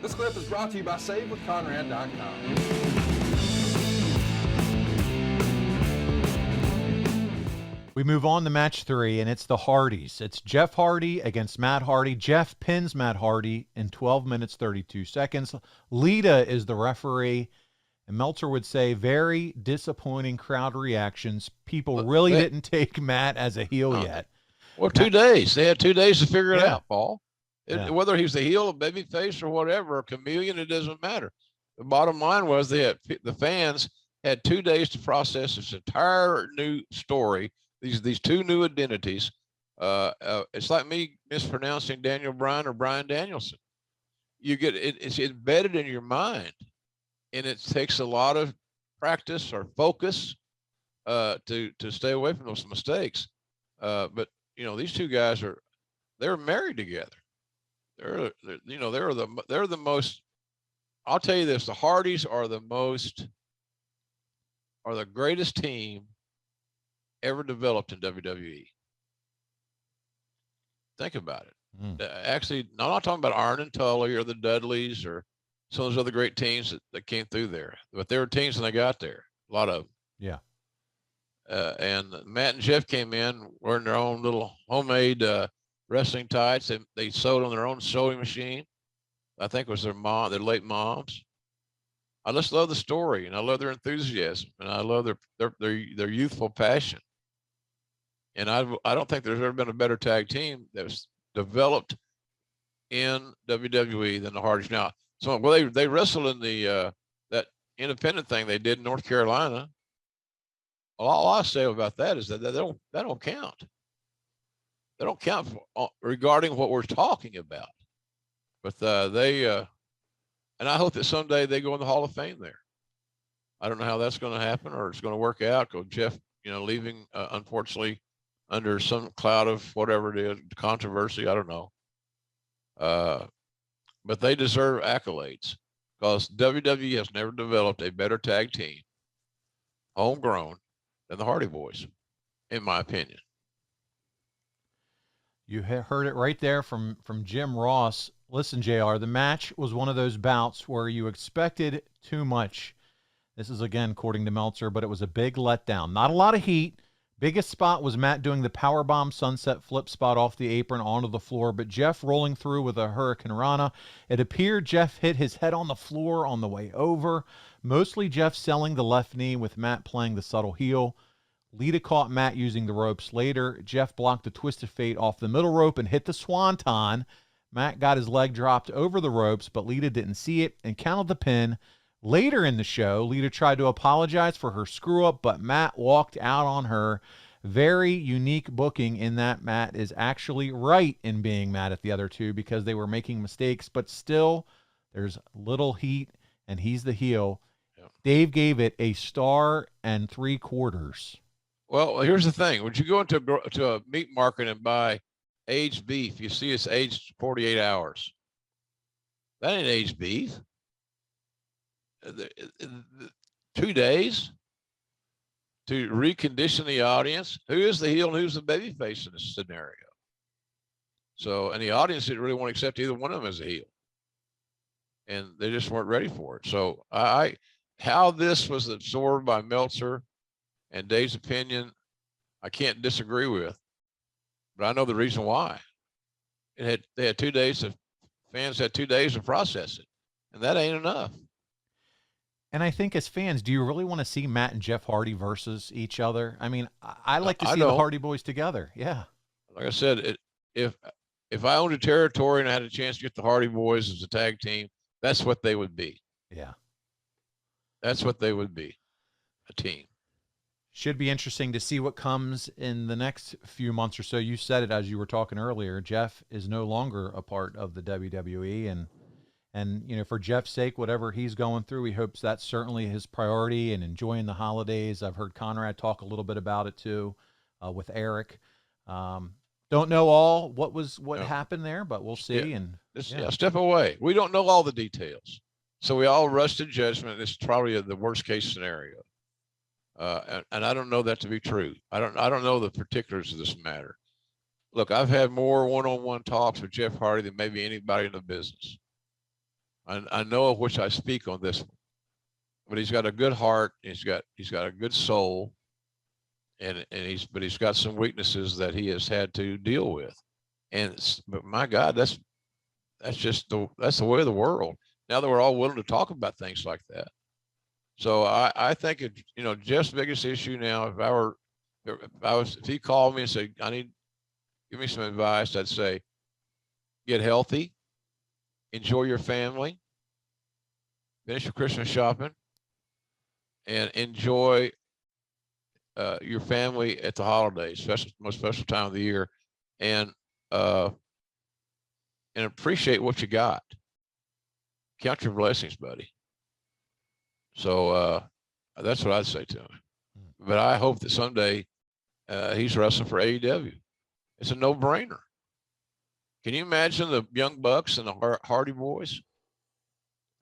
This clip is brought to you by SaveWithConrad.com. We move on to match 3, and it's the Hardys. It's Jeff Hardy against Matt Hardy. Jeff pins Matt Hardy in 12 minutes, 32 seconds. Lita is the referee. And Meltzer would say very disappointing crowd reactions. People really didn't take Matt as a heel yet. Well, 2 days. They had 2 days to figure it Yeah. out, Paul. Whether he's the heel, a baby face, or whatever, a chameleon, it doesn't matter. The bottom line was the fans had 2 days to process this entire new story, these two new identities. It's like me mispronouncing Daniel Bryan or Bryan Danielson. You get it's embedded in your mind, and it takes a lot of practice or focus to stay away from those mistakes. But you know, these two guys they're married together. They're the most. I'll tell you this: the Hardys are the greatest team ever developed in WWE. Think about it. Actually, I'm not talking about Arn and Tully or the Dudleys or some of those other great teams that came through there, but there were teams when they got there. A lot of them. Yeah. And Matt and Jeff came in wearing their own little homemade wrestling tights. They sewed on their own sewing machine. I think it was their late moms. I just love the story, and I love their enthusiasm, and I love their youthful passion. And I don't think there's ever been a better tag team that was developed in WWE than the Hardys. Now, they wrestled in the that independent thing they did in North Carolina. All I say about that is that that don't count. They don't count regarding what we're talking about. But and I hope that someday they go in the Hall of Fame there. I don't know how that's going to happen or it's going to work out. Because Jeff, leaving unfortunately under some cloud of whatever it is, controversy. I don't know. But they deserve accolades because WWE has never developed a better tag team, homegrown, than the Hardy Boys, in my opinion. You heard it right there from Jim Ross. Listen, JR, the match was one of those bouts where you expected too much. This is, again, according to Meltzer, but it was a big letdown. Not a lot of heat. Biggest spot was Matt doing the powerbomb sunset flip spot off the apron onto the floor, but Jeff rolling through with a Hurricane Rana. It appeared Jeff hit his head on the floor on the way over. Mostly Jeff selling the left knee with Matt playing the subtle heel. Lita caught Matt using the ropes later. Jeff blocked a Twisted Fate off the middle rope and hit the Swanton. Matt got his leg dropped over the ropes, but Lita didn't see it and counted the pin. Later in the show, Lita tried to apologize for her screw-up, but Matt walked out on her. Very unique booking in that Matt is actually right in being mad at the other two because they were making mistakes, but still, there's little heat, and he's the heel. Yeah. Dave gave it a 1 3/4 stars. Well, here's the thing. When you go into a meat market and buy aged beef, you see it's aged 48 hours. That ain't aged beef. 2 days to recondition the audience. Who is the heel and who's the babyface in this scenario? So, and the audience didn't really want to accept either one of them as a heel. And they just weren't ready for it. So how this was absorbed by Meltzer and Dave's opinion, I can't disagree with, but I know the reason why. They had 2 days fans had 2 days to process it, and that ain't enough. And I think as fans, do you really want to see Matt and Jeff Hardy versus each other? I mean, I like to see the Hardy Boys together. Yeah. Like I said, if I owned a territory and I had a chance to get the Hardy Boys as a tag team, that's what they would be. Yeah. That's what they would be, a team. Should be interesting to see what comes in the next few months or so. You said it as you were talking earlier. Jeff is no longer a part of the WWE, and for Jeff's sake, whatever he's going through, he hopes that's certainly his priority and enjoying the holidays. I've heard Conrad talk a little bit about it too, with Eric. Don't know all what happened there, but we'll see. Step away. We don't know all the details, so we all rush to judgment. This is probably the worst case scenario. And I don't know that to be true. I don't know the particulars of this matter. Look, I've had more one-on-one talks with Jeff Hardy than maybe anybody in the business. I know of which I speak on this one. But he's got a good heart. He's got a good soul, and he's got some weaknesses that he has had to deal with. But my God, that's the way of the world. Now that we're all willing to talk about things like that. So I think Jeff's biggest issue now, if he called me and said, give me some advice, I'd say, get healthy, enjoy your family, finish your Christmas shopping, and enjoy your family at the holidays, most special time of the year, and appreciate what you got. Count your blessings, buddy. So that's what I'd say to him. But I hope that someday he's wrestling for AEW. It's a no-brainer. Can you imagine the Young Bucks and the Hardy Boys?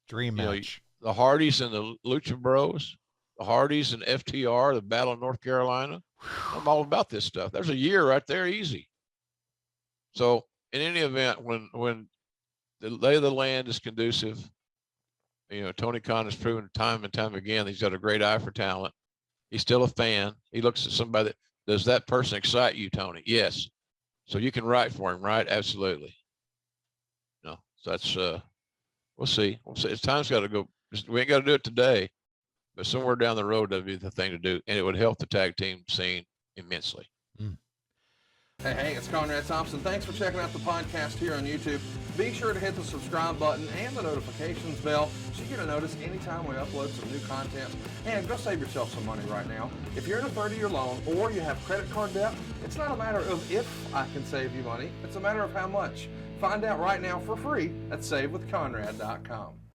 Dream match. The Hardys and the Lucha Bros, the Hardys and FTR, the Battle of North Carolina. I'm all about this stuff. There's a year right there, easy. So in any event, when the lay of the land is conducive, Tony Khan has proven time and time again he's got a great eye for talent. He's still a fan. He looks at somebody that, does that person excite you, Tony? Yes. So you can write for him, right? Absolutely. No, so that's we'll see. Time's got to go. We ain't got to do it today, but somewhere down the road that'd be the thing to do, and it would help the tag team scene immensely. Hey, it's Conrad Thompson. Thanks for checking out the podcast here on YouTube. Be sure to hit the subscribe button and the notifications bell so you get a notice anytime we upload some new content. And go save yourself some money right now. If you're in a 30-year loan or you have credit card debt, it's not a matter of if I can save you money. It's a matter of how much. Find out right now for free at SaveWithConrad.com.